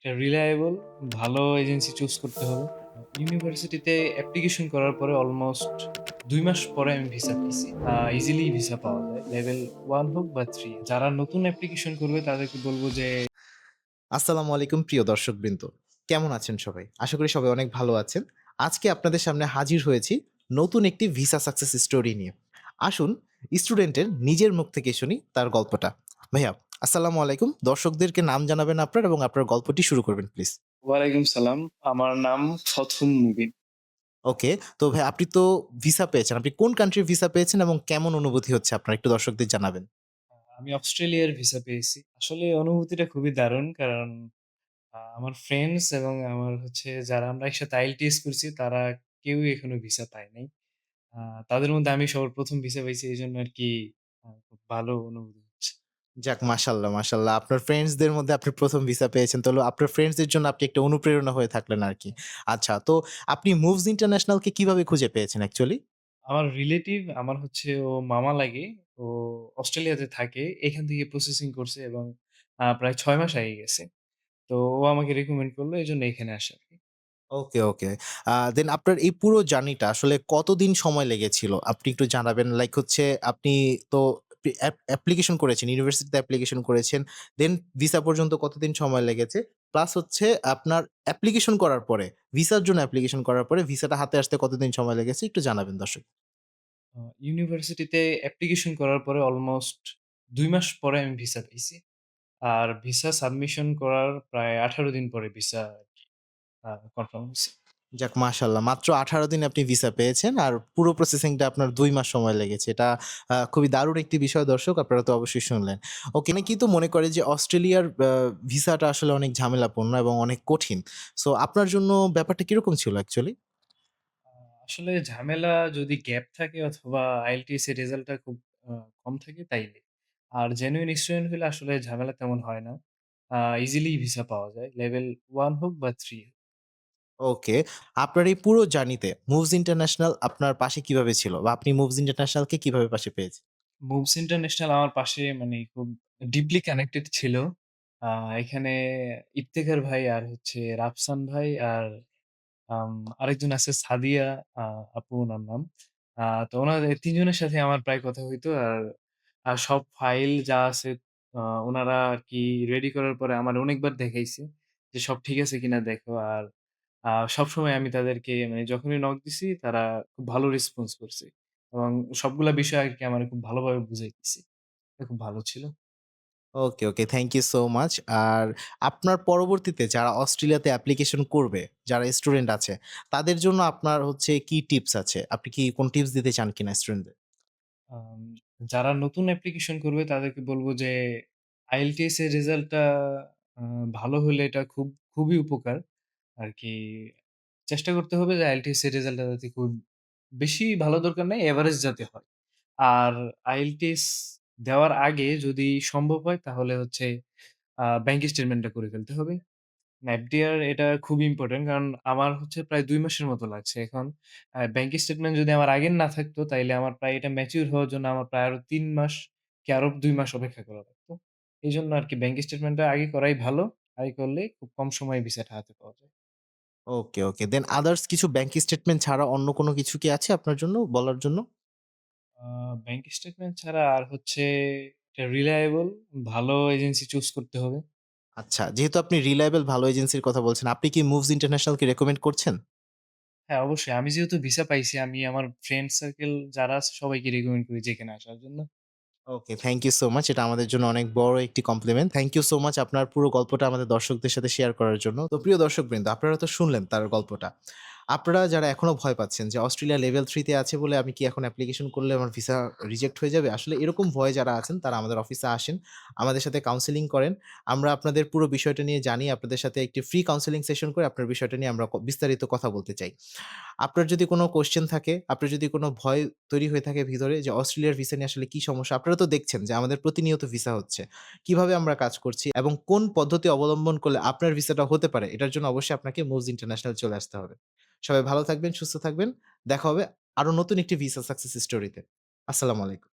একটা রিলায়েবল ভালো agency choose করতে হবে। ইউনিভার্সিটিতে অ্যাপ্লিকেশন করার পরে অলমোস্ট ২ মাস পরে আমি ভিসা পাইছি। ইজিলি ভিসা পাওয়া যায়। লেভেল 1 হোক বা 3। যারা নতুন অ্যাপ্লিকেশন করবে তাদেরকে বলব যে আসসালামু আলাইকুম প্রিয় দর্শকবৃন্দ। কেমন আছেন সবাই? আশা করি সবাই অনেক ভালো আছেন। আজকে আপনাদের সামনে হাজির হয়েছি নতুন একটি ভিসা সাকসেস স্টোরি নিয়ে। আসুন স্টুডেন্টের নিজের মুখ থেকে শুনি তার গল্পটা। ভাইয়া আসসালামু আলাইকুম। দর্শকদেরকে নাম জানাবেন আপনার এবং আপনার গল্পটি শুরু করবেন প্লিজ। ওয়ালাইকুম সালাম। আমার নাম ফথুম মুবিন। ওকে। তো ভাই আপনি তো ভিসা পেয়েছেন। আপনি কোন কান্ট্রির ভিসা পেয়েছেন এবং কেমন অনুভূতি হচ্ছে আপনার একটু দর্শকদের জানাবেন? আমি অস্ট্রেলিয়ার ভিসা পেয়েছি। আসলে অনুভূতিটা খুবই দারুণ। কারণ আমার ফ্রেন্ডস এবং আমার হচ্ছে যারা আমরা একসাথে আইএলটিএস করছি তারা কেউই এখনো ভিসা পায় নাই। আ তাদের মধ্যে আমি সবার ১ম ভিসা পাইছি। এজন্য আরকি খুব ভালো অনুভূতি হচ্ছে। যাক মাশাআল্লাহ, মাশাআল্লাহ। আপনার ফ্রেন্ডসদের মধ্যে আপনি ১ম ভিসা পেয়েছেন। তো হলো আপনার ফ্রেন্ডসদের জন্য আপনি একটা অনুপ্রেরণা হয়ে থাকলেন আরকি। আচ্ছা, তো আপনি মুভস ইন্টারন্যাশনালকে কিভাবে খুঁজে পেয়েছেন অ্যাকচুয়ালি? আমার রিলেটিভ আমার হচ্ছে ও মামা লাগে। ও অস্ট্রেলিয়াতে থাকে। এখান থেকে প্রসেসিং করছে এবং প্রায় ৬ মাস হয়ে গেছে। তো ও আমাকে রিকমেন্ড করলো এজন্য এখানে আসা আরকি। ওকে, ওকে। দেন আপনার এই পুরো জার্নিটা আসলে কতদিন সময় লেগেছিল? আপনি একটু জানাবেন। লাইক হচ্ছে আপনি তো অ্যাপ্লিকেশন করেছেন, ইউনিভার্সিটিতে অ্যাপ্লিকেশন করেছেন। দেন ভিসা পর্যন্ত কতদিন সময় লেগেছে? প্লাস হচ্ছে আপনার অ্যাপ্লিকেশন করার পরে, ভিসার জন্য অ্যাপ্লিকেশন করার পরে ভিসাটা হাতে আসতে কতদিন সময় লেগেছে একটু জানাবেন দর্শক। ইউনিভার্সিটিতে অ্যাপ্লিকেশন করার পরে অলমোস্ট ২ মাস পরে আমি ভিসা পাইছি। আর ভিসা সাবমিশন করার প্রায় ১৮ দিন পরে ভিসা আরকি কনফার্ম হইছে। যাক মাশাআল্লাহ। মাত্র ১৮ দিনে আপনি ভিসা পেয়েছেন। আর পুরো প্রসেসিংটা আপনার ২ মাস সময় লেগেছে। এটা খুবই দারুণ একটি বিষয় দর্শক। আপনারা তো অবশ্যই শুনলেন। ওকে, অনেকেই তো মনে করে যে অস্ট্রেলিয়ার ভিসাটা আসলে অনেক ঝামেলাপূর্ণ এবং অনেক কঠিন। সো আপনার জন্য ব্যাপারটা কিরকম ছিল অ্যাকচুয়ালি? আ আসলে ঝামেলা যদি গ্যাপ থাকে অথবা আইএলটিএস এর রেজাল্টটা খুব আ কম থাকে তাইলে। আর জেনুইন স্টুডেন্ট হলে আসলে ঝামেলা তেমন হয় না। ইজিলি ভিসা পাওয়া যায়। লেভেল 1 হোক বা 3 হোক। ওকে। আপনার এই পুরো জার্নিতে মুভস ইন্টারন্যাশনাল আপনার পাশে কিভাবে ছিল? বা আপনি মুভস ইন্টারন্যাশনালকে কিভাবে পাশে পেয়েছেন? মুভস ইন্টারন্যাশনাল আমার পাশে মানে খুব ডিপলি কানেক্টেড ছিল। আ এখানে ইফতেখার ভাই আর হচ্ছে রাফসান ভাই আর আম আরেকজন আছে সাদিয়া আ আপু উনার নাম। তো উনাদের ৩ জনের সাথে আমার প্রায় কথা হইতো। আর সব ফাইল যা আছে আ উনারা আরকি রেডি করার পরে আমার অনেকবার দেখাইছে যে, "সব ঠিক আছে কিনা দেখো।" আর সবসময় আমি তাদেরকে মানে যখনই নক দিছি তারা খুব ভালো রেসপন্স করছে। এবং সবগুলা বিষয় আরকি আমারে খুব ভালোভাবে বুঝাইতেছে। এটা খুব ভালো ছিল। Okay, okay. Thank you so much. আর আপনার পরবর্তীতে যারা অস্ট্রেলিয়াতে অ্যাপ্লিকেশন করবে, যারা স্টুডেন্ট আছে, তাদের জন্য আপনার হচ্ছে কি টিপস আছে? আপনি কি কোন টিপস দিতে চান কিনা স্টুডেন্টদের? আম যারা নতুন অ্যাপ্লিকেশন করবে তাদেরকে বলব যে IELTS এর রেজাল্টটা আ ভালো হলে এটা খুবই উপকার। আরকি চেষ্টা করতে হবে যে IELTS এর রেজাল্টটা যাতে খুব বেশি ভালো দরকার নাই, এভারেজ যাতে হয়। আর IELTS দেওয়ার আগে যদি সম্ভব হয় তাহলে হচ্ছে ব্যাংক স্টেটমেন্টটা করে ফেলতে হবে। এফডিআর এটা খুবই ইম্পোর্টেন্ট। কারণ আমার হচ্ছে প্রায় ২ মাসের মতো লাগছে। এখন ব্যাংক স্টেটমেন্ট যদি আমার আগের না থাকতো, তাইলে আমার প্রায় এটা ম্যাচিউর হওয়ার জন্য আমার প্রায় আরো ৩ মাস কি আরো ২ মাস অপেক্ষা করা লাগতো। এজন্য আরকি ব্যাংক স্টেটমেন্টটা আগে করাই ভালো। আগে করলে খুব কম সময়ে ভিসাটা হাতে পাওয়া যায়। ওকে, ওকে। দেন আদার্স কিছু ব্যাংক স্টেটমেন্ট ছাড়া অন্য কোনো কিছু কি আছে আপনার জন্য বলার জন্য? আ ব্যাংক স্টেটমেন্ট ছাড়া আর হচ্ছে একটা রিলায়েবল ভালো এজেন্সি চুজ করতে হবে। আচ্ছা, যেহেতু আপনি রিলায়েবল ভালো এজেন্সির কথা বলছেন, আপনি কি মুভস ইন্টারন্যাশনালকে রেকমেন্ড করছেন? হ্যাঁ, অবশ্যই। আমি যেহেতু ভিসা পাইছি, আমি আমার ফ্রেন্ড সার্কেল যারা আছে সবাইকে রিকমেন্ড করি যে এখানে আসার জন্য। Okay, thank you so much. এটা আমাদের জন্য অনেক বড় একটি compliment. Thank you so much আপনার পুরো গল্পটা আমাদের দর্শকদের সাথে শেয়ার করার জন্য। তো প্রিয় দর্শকবৃন্দ, আপনারা তো শুনলেন তার গল্পটা। আপনারা যারা এখনো ভয় পাচ্ছেন যে অস্ট্রেলিয়া লেভেল 3 তে আছে বলে আমি কি এখন অ্যাপ্লিকেশন করলে আমার ভিসা রিজেক্ট হয়ে যাবে? আসলে এরকম ভয়ে যারা আছেন তারা আমাদের অফিসে আসেন। আমাদের সাথে কাউন্সেলিং করেন। আমরা আপনাদের পুরো বিষয়টা নিয়ে জানি। আপনাদের সাথে একটি ফ্রি কাউন্সেলিং সেশন করে আপনার বিষয়টা নিয়ে আমরা বিস্তারিত কথা বলতে চাই। আপনার যদি কোনো কোয়েশ্চেন থাকে, আপনার যদি কোনো ভয় তৈরি হয়ে থাকে ভিতরে যে অস্ট্রেলিয়ার ভিসা নিয়ে আসলে কি সমস্যা? আপনারা তো দেখছেন যে আমাদের প্রতিনিয়ত ভিসা হচ্ছে। কিভাবে আমরা কাজ করছি এবং কোন পদ্ধতি অবলম্বন করলে আপনার ভিসাটা হতে পারে, এটার জন্য অবশ্যই আপনাকে মুভস ইন্টারন্যাশনাল চলে আসতে হবে। সবাই ভালো থাকবেন, সুস্থ থাকবেন। দেখা হবে আরো নতুন একটি ভিসা সাকসেস স্টোরিতে। আসসালামু আলাইকুম।